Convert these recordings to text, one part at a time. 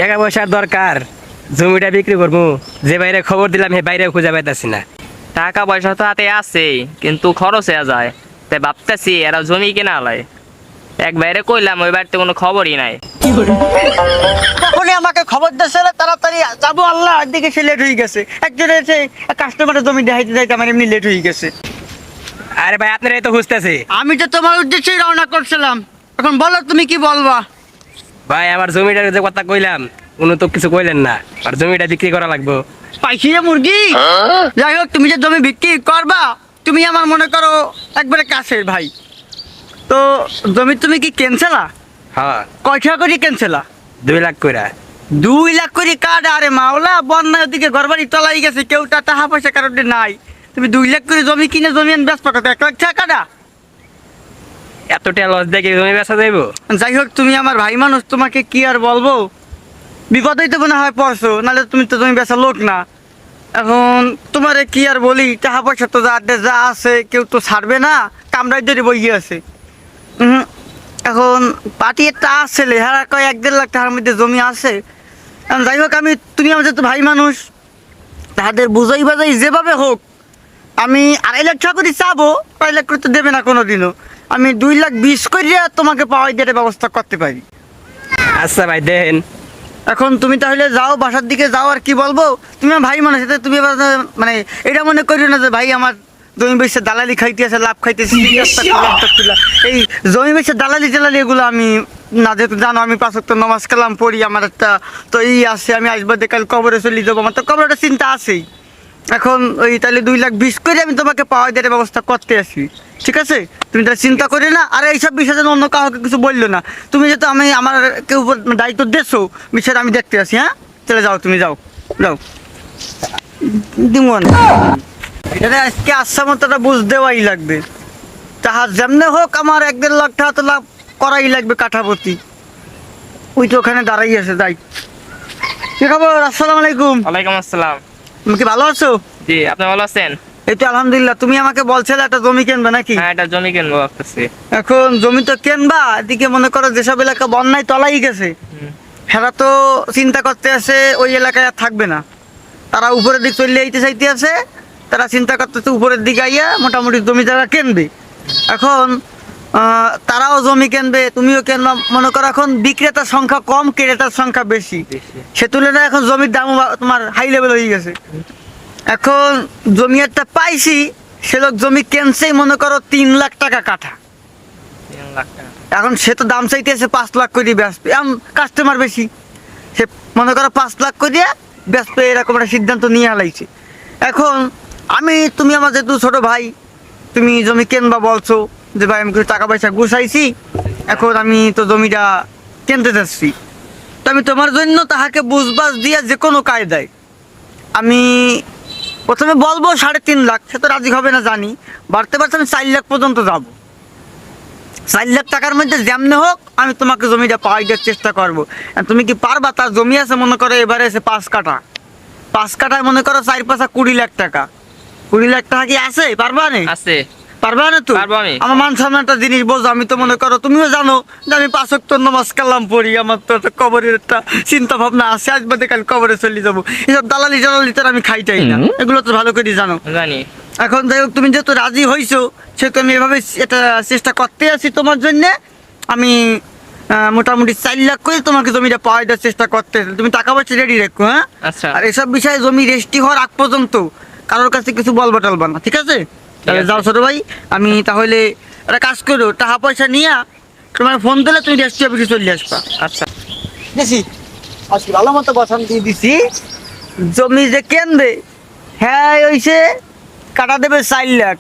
টাকা পয়সার দরকার, জমিটা বিক্রি করবো। যে বাইরে খবর দিলাম হে বাইরে খুঁজে পাইতাছি না। টাকা পয়সা তো হাতে আছে, কিন্তু খরচ হয়ে যায়। তাই ভাবতেছি এরা জমি কিনা আলায়। এক বাইরে কইলাম, ওই বাড়িতে কোনো খবরই নাই। তখনই আমাকে খবর দিয়েছে, তাড়াতাড়ি যাবো। আল্লাহ দিকে সে লেট হয়ে গেছে। একজনের এসে কাস্টমারের জমি দেখাইতে যাইতে আমার এমনি লেট হয়ে গেছে। আরে ভাই আপনারাই তো খুঁজতেছে। আমি তো তোমার উদ্দেশ্যেই রওনা করছিলাম। এখন বলো তুমি কি বলবা। ভাই আমার জমিটার যে কথা কইলাম উনি তো কিছু কইলেন না, আর জমিটা বিক্রি করা লাগবো। পাইছি রে মুরগি। যাই হোক, তুমি যে জমি বিক্রি করবা, তুমি আমার মনে করো একবারে কাছের ভাই। তো জমি তুমি কি ক্যান্সেলা? হ্যাঁ, কয় টাকা করে ক্যান্সেলা? 2 লাখ কইরা। 2 লাখ করে কাঠ? আরে মাওলা, বন্যার দিকে ঘরবাড়ি তলাই গেছে, কেউ টাকা পয়সা কারণে নাই। তুমি 2 লাখ করে জমি কিনে জমি আন বেচবা কত? 1 লাখ টাকা কাটা? এতটা লস দেখে জমি বেচা যাইবো? যাই হোক, তুমি আমার ভাই মানুষ, তোমাকে কি আর বলবো। বিপদেই তো মনে হয় পড়ছো, নাহলে তুমি তো জমি বেচা লোক না। এখন তোমারে কি আর বলি, টাকা পয়সা তো যা আছে কেউ তো ছাড়বে না, কামড়াই ধরে বইয়ে আছে। এখন পার্টি একটা আছে, হারা কয় 1-1.5 লাখ টাকার মধ্যে জমি আছে। এখন যাই হোক, তুমি আমার যেহেতু ভাই মানুষ, তাদের বুঝাই বাজাই যেভাবে হোক আমি 2.5 লাখ টাকা করে চাবো। 2.5 লাখ করে তো দেবে না কোনোদিনও। আমি 2,20,000 করে তোমাকে পাওয়াই দিয়ে ব্যবস্থা করতে পারি। আচ্ছা ভাই দেন। এখন তুমি তাহলে যাও, বাসার দিকে যাও। আর কি বলবো, তুমি আমার ভাই মানুষ, এতে তুমি এবার মানে এটা মনে করিও না যে ভাই আমার জমি বেচে দালালি খাইতে আছে, লাভ খাইতেছি। এই জমি বেচে দালালি এগুলো আমি না, যেহেতু জানো আমি 5 ওয়াক্ত নামাজ কালাম পড়ি, আমার একটা তো আছে। আমি আসবাদে কাল কবরে চলে যাবো, আমার তো কবরের চিন্তা আছেই। এখন ওই তাহলে 2,20,000 করে আমি তোমাকে পাওয়া দেওয়ার ব্যবস্থা করতে আসি, ঠিক আছে? তুমি তাহলে চিন্তা করে না। আর এইসব বিষয়ে যেন অন্য কাউকে কিছু বললো না। তুমি যেহেতু আমার কেউ দায়িত্ব দিয়েছো, বিষয়টা আমি দেখতে আসি। হ্যাঁ, চলে যাও, তুমি যাও যাও। দিমন এটা আজকে আসার মতোটা বুঝ দেওয়াই লাগবে। তাহার যেমনে হোক আমার 1-1.5 লাখ টাকা তো লাভ করাই লাগবে কাঠাপতি। ওই তো ওখানে দাঁড়াই আছে। যাই। কি খবর? আসসালামু আলাইকুম। ওয়ালাইকুম আসসালাম। তুমি কি ভালো আছো? জি, আপনি ভালো আছেন? এই তো আলহামদুলিল্লাহ। তুমি আমাকে বলছিলে একটা জমি কিনবে নাকি? হ্যাঁ, এটা জমি কিনবো ভাবতেছি। এখন জমি তো কিনবা, এদিকে মনে করো যেসব এলাকা বন্যায় তলাই গেছে, হেরা তো চিন্তা করতে আছে ওই এলাকায় আর থাকবে না। তারা উপরের দিক চলে আইতে চাইতে আছে। তারা চিন্তা করতেছে উপরের দিকে আইয়া মোটামুটি জমি জায়গা কিনবে। এখন তারাও জমি কিনবে, তুমিও কিনবা। মনে করো এখন বিক্রেতার সংখ্যা কম, ক্রেতার সংখ্যা বেশি। সে তুলনায় এখন জমির দামও তোমার হাই লেভেল হয়ে গেছে। এখন জমি একটা পাইছি, সে লোক জমি কেনছেই মনে করো 3 লাখ টাকা কাঠা। 3 লাখ টাকা? এখন সে তো দাম চাইতেছে 5 লাখ করে বেচবে। এখন কাস্টমার বেশি, সে মনে করো 5 লাখ করে বেচবে, এরকম একটা সিদ্ধান্ত নিয়ে আলাইছে। এখন তুমি আমার যেহেতু ছোট ভাই, তুমি জমি কেনবা বলছো যে ভাই আমি কিছু টাকা পয়সা গুছাইছি, এখন আমি তো জমিটা কিনতে চাচ্ছি। তো আমি তোমার জন্য তাহাকে বুঝবাস দিয়া যে কোনো কায়দায় আমি প্রথমে বলবো 3.5 লাখ। সে তো রাজি হবে না জানি, বাড়তে বাড়তে আমি 4 লাখ পর্যন্ত যাবো। 4 লাখ টাকার মধ্যে যেমনে হোক আমি তোমাকে জমিটা পাওয়াই দেওয়ার চেষ্টা করবো। তুমি কি পারবা? তার জমি আছে মনে করো এবারে এসে 5 কাঠা। 5 কাঠায় মনে করো 4-5 20 লাখ টাকা। 20 লাখ টাকা কি আছে? পারবা না? আছে। পারবা না তো? পারবো আমি। আমার মান সামনে একটা জিনিস বোঝো। আমি তো মনে করো, তুমিও জানো যে আমি 5 ওয়াক্ত নামাজ কালাম পড়ি। আমার তো একটা কবরের একটা চিন্তা ভাবনা আছে, আসবাদে কাল কবরে চলে যাবো। এসব দালালি তো আমি খাইটাই না, এগুলো তো ভালো করে জানো। জানি। এখন যাই হোক, তুমি যেহেতু রাজি হইছো, সেহেতু আমি এভাবে এটা চেষ্টা করতে আছি তোমার জন্যে। আমি মোটামুটি 4 লাখ করে তোমাকে জমিটা পাওয়া দেওয়ার চেষ্টা করতে। তুমি টাকা পয়সা রেডি রাখো। হ্যাঁ, আচ্ছা। আর এসব বিষয়ে জমি রেজিস্ট্রি হওয়ার আগ পর্যন্ত কারোর কাছে কিছু বলবা টলবা না, ঠিক আছে? তাহলে যাও ছোট ভাই, আমি তাহলে একটা কাজ করো, টাকা পয়সা নিয়ে তোমার ফোন দিলে তুমি রেজিস্ট্রি অফিসে চলে আসবা। আচ্ছা। দেখি আজকে ভালো মতো বসান দিয়ে দিছি। জমি যে কেনবে, হ্যাঁ ওইসে কাটা দেবে 4 লাখ।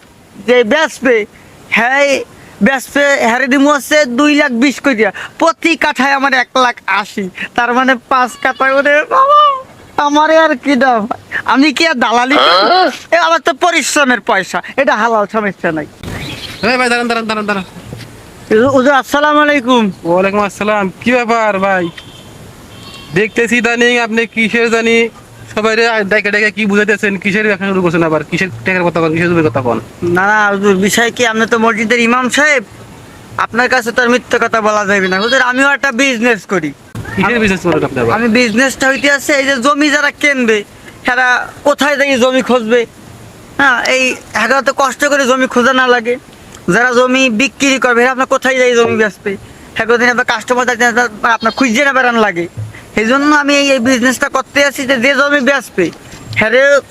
যে বেচবে, হ্যাঁ বেচবে, হ্যারে দিমু আছে 2,20,000 করে। প্রতি কাঠায় আমার 1,80,000। তার মানে 5 কাঠায় ওরে বাবা, আমারে আর কি দাও। আমি কি আর দালালি করি? আমার তো পরিশ্রমের পয়সা, এটা হালাল, সমস্যা নাই। ভাই দাঁড়ান দাঁড়ান দাঁড়ান দাঁড়ান। হুজুর আসসালামু আলাইকুম। ওয়ালাইকুম আসসালাম। কি ব্যাপার ভাই? দেখতেছি ইদানিং আপনি কিসের জানি সবাই ডেকে ডেকে কি বুঝাইতেছেন, কিসের দেখা শুরু করছেন? আবার কিসের টাকার কথা কন, কিসের জমির কথা কন? না না হুজুর, বিষয় কি, আপনি তো মসজিদের ইমাম সাহেব, আপনার কাছে তো আর মিথ্যে কথা বলা যাবে না হুজুর। আমিও একটা বিজনেস করি। কিসের বিজনেস করেন আপনি আবার? আমি বিজনেসটা হইতে আছে এই যে জমি যারা কিনবে তারা কোথায় যাই জমি খুঁজবে, হ্যাঁ এই এগারো তো কষ্ট করে জমি খোঁজা না লাগে, যারা জমি বিক্রি করবে এরা আপনার কোথায় যাই জমি বেচবে, এগারো দিন আপনার কাস্টমার আপনার খুঁজে না বেড়ান লাগে। এই জন্য আমি এই বিজনেসটা করতে আসি যে জমি বেচবে হ্যাঁ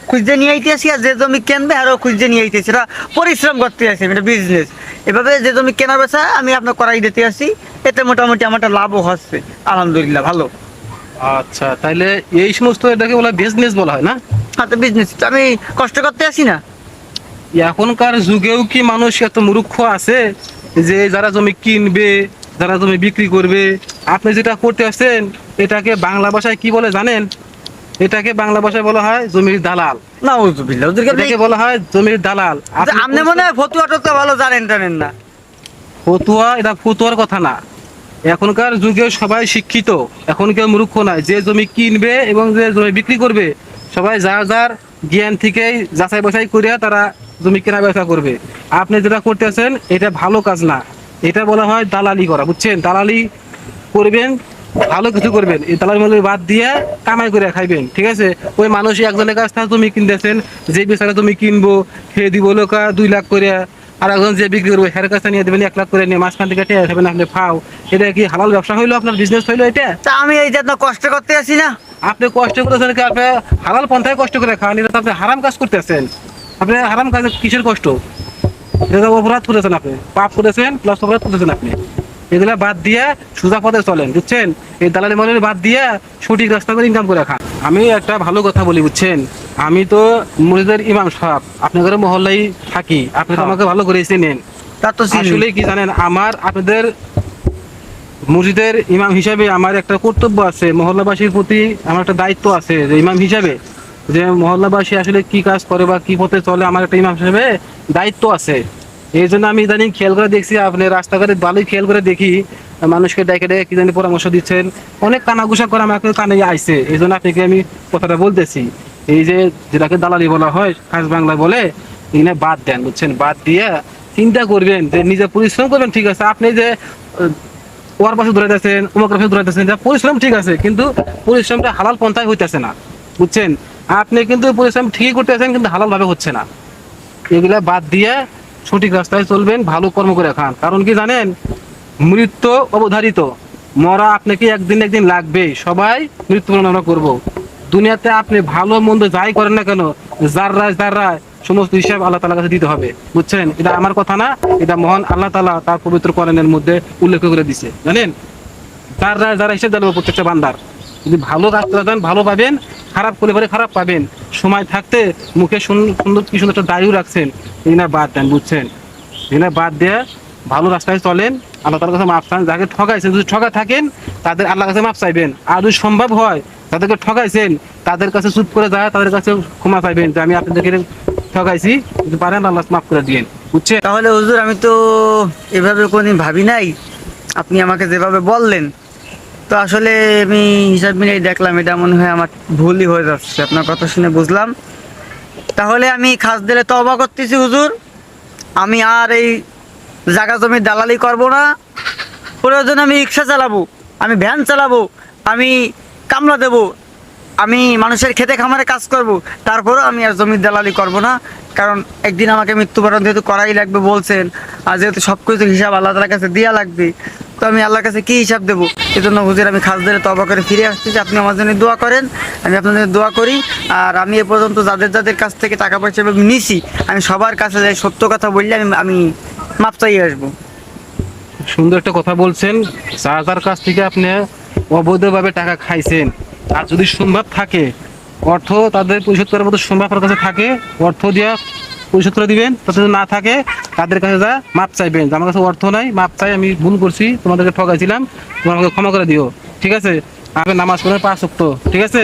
খুঁজে নিয়ে আইতে আসি, আর যে জমি কিনবে হ্যাঁ খুঁজে নিয়ে আইতেছি, এটা পরিশ্রম করতে আসি, এটা বিজনেস। এভাবে যে জমি কেনা বেচা আমি আপনার করাই দিতে আসি, এতে মোটামুটি আমার একটা লাভও হচ্ছে আলহামদুলিল্লাহ ভালো। আচ্ছা, তাহলে এই সমস্ত এটাকে বলা বিজনেস বলা হয় না? হ্যাঁ তো বিজনেস আমি কষ্ট করতে আসি না। এখনকার যুগেও কি মানুষ এত মূর্খ আছে যে যারা জমি কিনবে, যারা জমি বিক্রি করবে? আপনি যেটা করতে আসছেন এটাকে বাংলা ভাষায় কি বলে জানেন? এটাকে বাংলা ভাষায় বলা হয় জমির দালাল। না ওজুবিল্লাহ এটাকে বলা হয় জমির দালাল। আপনি মনে হয় ফতুয়া টতুয়া ভালো জানেন টানেন না। ফতুয়া, এটা ফতুয়ার কথা না। এখনকার যুগে সবাই শিক্ষিত, এখন কেউ মূর্খ নয়। যে জমি কিনবে এবং যে জমি বিক্রি করবে সবাই যার যার জ্ঞান থেকেই যাচাই বাছাই করে তারা জমি কেনা বেচা করবে। আপনি যেটা করতেছেন এটা ভালো কাজ না, এটা বলা হয় দালালি করা, বুঝছেন? দালালি করবেন, ভালো কিছু করবেন, এই দালালি মূল্য বাদ দিয়ে কামাই করে খাইবেন, ঠিক আছে? ওই মানুষ একজনের কাছ থেকে জমি কিনতেছেন, যে বেচারা জমি কিনবো সে দিব লোকা 2 লাখ করে, আর একজন যে বিক্রি করবো হের কাছে নিয়ে দেবেন 1 লাখ করে, নিয়ে মাঝখান থেকে টেয়া খাবেন আপনি ফাও। এটা কি হালাল ব্যবসা হইলো? আপনার বিজনেস হইলো এটা? তা আমি এই যে আপনার কষ্ট করতে আসি না। আপনি কষ্ট করতেছেন কি? আপনি হালাল পন্থায় কষ্ট করে খান, এটা তো আপনি হারাম কাজ করতেছেন। আপনি হারাম কাজে কিসের কষ্ট? এটা অপরাধ করেছেন, আপনি পাপ করেছেন প্লাস অপরাধ করেছেন। আপনি এগুলা বাদ দিয়ে সোজা পথে চলেন, বুঝছেন? এই দালালি মলের বাদ দিয়ে সঠিক রাস্তা করে ইনকাম করে খান। আমি একটা ভালো কথা বলি, বুঝছেন? আমি তো মসজিদের ইমাম সাহেব, আপনাদের মহল্লায় থাকি, আপনি তো আমাকে ভালো করে চেনেন। তা তো আসলে কি জানেন, আমার আপনাদের মসজিদের ইমাম হিসাবে আমার একটা কর্তব্য আছে, মহল্লাবাসীর প্রতি আমার একটা দায়িত্ব আছে যে ইমাম হিসাবে, যে মহল্লাবাসী আসলে কি কাজ করে বা কি পথে চলে আমার একটা ইমাম হিসাবে দায়িত্ব আছে। এই জন্য আমি ইদানিং খেয়াল করে দেখছি, আপনি রাস্তাঘাটে ভালোই খেয়াল করে দেখি মানুষকে ডেকে ডেকে কি জানি পরামর্শ দিচ্ছেন, অনেক কানাঘুষা করে আমাকে কানে আইছে। এই জন্য আপনাকে আমি কথাটা বলতেছি, এই যে যেটাকে দালালি বলা হয় খাস বাংলায় বলে, এখানে বাদ দেন, বুঝছেন? বাদ দিয়ে চিন্তা করবেন যে নিজে পরিশ্রম করবেন, ঠিক আছে? আপনি যে ওর পাশে ধরে যাচ্ছেন, অমুক পাশে ধরে যাচ্ছেন, পরিশ্রম ঠিক আছে, কিন্তু পরিশ্রমটা হালাল পন্থায় হইতেছে না, বুঝছেন? আপনি কিন্তু পরিশ্রম ঠিকই করতেছেন কিন্তু হালাল ভাবে হচ্ছে না। এগুলা বাদ দিয়ে সঠিক রাস্তায় চলবেন, ভালো কর্ম করে খান। কারণ কি জানেন, মৃত্যু অবধারিত, মরা আপনাকে একদিন একদিন লাগবে, সবাই মৃত্যুবরণ আমরা করবো। দুনিয়াতে আপনি ভালো মন্দ যাই করেন না কেন, যার সমস্ত হিসাব আল্লাহ তাআলার কাছে দিতে হবে, বুঝছেন? এটা আমার কথা না, এটা মহান আল্লাহ তাআলা তার পবিত্র কোরআনের মধ্যে উল্লেখ করে দিছে, জানেন? যারা হিসাব দেবে প্রত্যেকটা বান্দার, যদি ভালো রাস্তা দেন ভালো পাবেন, খারাপ করলে পরে খারাপ পাবেন। সময় থাকতে মুখে সুন্দর কি সুন্দর একটা দায়ও রাখছেন, এগুলো বাদ দেন, বুঝছেন? এগুলো বাদ দিয়ে ভালো রাস্তায় চলেন, আল্লাহ তাআলার কাছে মাপ চান। যাকে ঠকাইছেন, যদি ঠকা থাকেন তাদের আল্লাহর কাছে মাপ চাইবেন, আর যদি সম্ভব হয় যাদেরকে ঠকাইছেন তাদের কাছে চুপ করে যায়, তাদের কাছে ক্ষমা চাইবেন যে আমি আপনাদেরকে ঠকাইছি, যদি পারেন আল্লাহ মাফ করে দিয়েন, বুঝছেন? তাহলে হুজুর আমি তো এভাবে কোনোদিন ভাবি নাই, আপনি আমাকে যেভাবে বললেন তো আসলে আমি হিসাব মিলিয়ে দেখলাম এটা মনে হয় আমার ভুলই হয়ে যাচ্ছে, আপনার কথা শুনে বুঝলাম। তাহলে আমি খাস দিলে তওবা করতেছি হুজুর, আমি আর এই জায়গা জমির দালালি করব না। প্রয়োজনে আমি রিক্সা চালাবো, আমি ভ্যান চালাবো, আমি কামলা দেব, আমি মানুষের খেতে খামারে কাজ করব, তারপরেও আমি আর জমির দালালি করব না। কারণ একদিন আমাকে মৃত্যুবরণ যেহেতু করাই লাগবে বলছেন, আর যেহেতু সব কিছু হিসাব আল্লাহ তাআলার কাছে দেওয়া লাগবে, তো আমি আল্লাহর কাছে কী হিসাব দেবো? এই জন্য হুজুর আমি খাস ধরে তওবা করে ফিরে আসতেছি, আপনি আমার জন্য দোয়া করেন, আমি আপনার জন্য দোয়া করি। আর আমি এ পর্যন্ত যাদের কাছ থেকে টাকা পয়সা নিছি, আমি সবার কাছে যাই সত্য কথা বললে আমি মাপ চাইয়ে আসবো। সুন্দর একটা কথা বলছেন, যার কাছ থেকে আপনি অবৈধভাবে টাকা খাইছেন, আর যদি সম্ভব থাকে অর্থ তাদের পরিশোধ করার মতো সম্ভব আপনার কাছে থাকে, অর্থ দিয়ে পরিশোধ করে দিবেন। তাতে যদি না থাকে তাদের কাছে যা মাপ চাইবেন, আমার কাছে অর্থ নাই, মাপ চাই, আমি ভুল করছি, তোমাদেরকে ঠকাইছিলাম, তোমরা আমাকে ক্ষমা করে দিও, ঠিক আছে? আপনি নামাজ পড়ে 5 ওয়াক্ত, ঠিক আছে?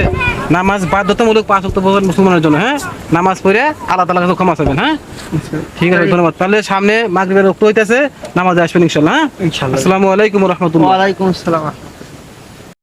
নামাজ বাধ্যতামূলক 5 ওয়াক্ত মুসলমানের জন্য, হ্যাঁ? নামাজ পড়ে আল্লাহ তাআলার কাছে ক্ষমা চাইবেন, হ্যাঁ? ঠিক আছে, ধন্যবাদ। তাহলে সামনে মাগরিবের ওয়াক্ত হইতেছে, নামাজে আসবেন ইনশাআল্লাহ, হ্যাঁ? ইনশাআল্লাহ। আসসালামু আলাইকুম ওয়া রাহমাতুল্লাহ। ওয়ালাইকুম আসসালাম।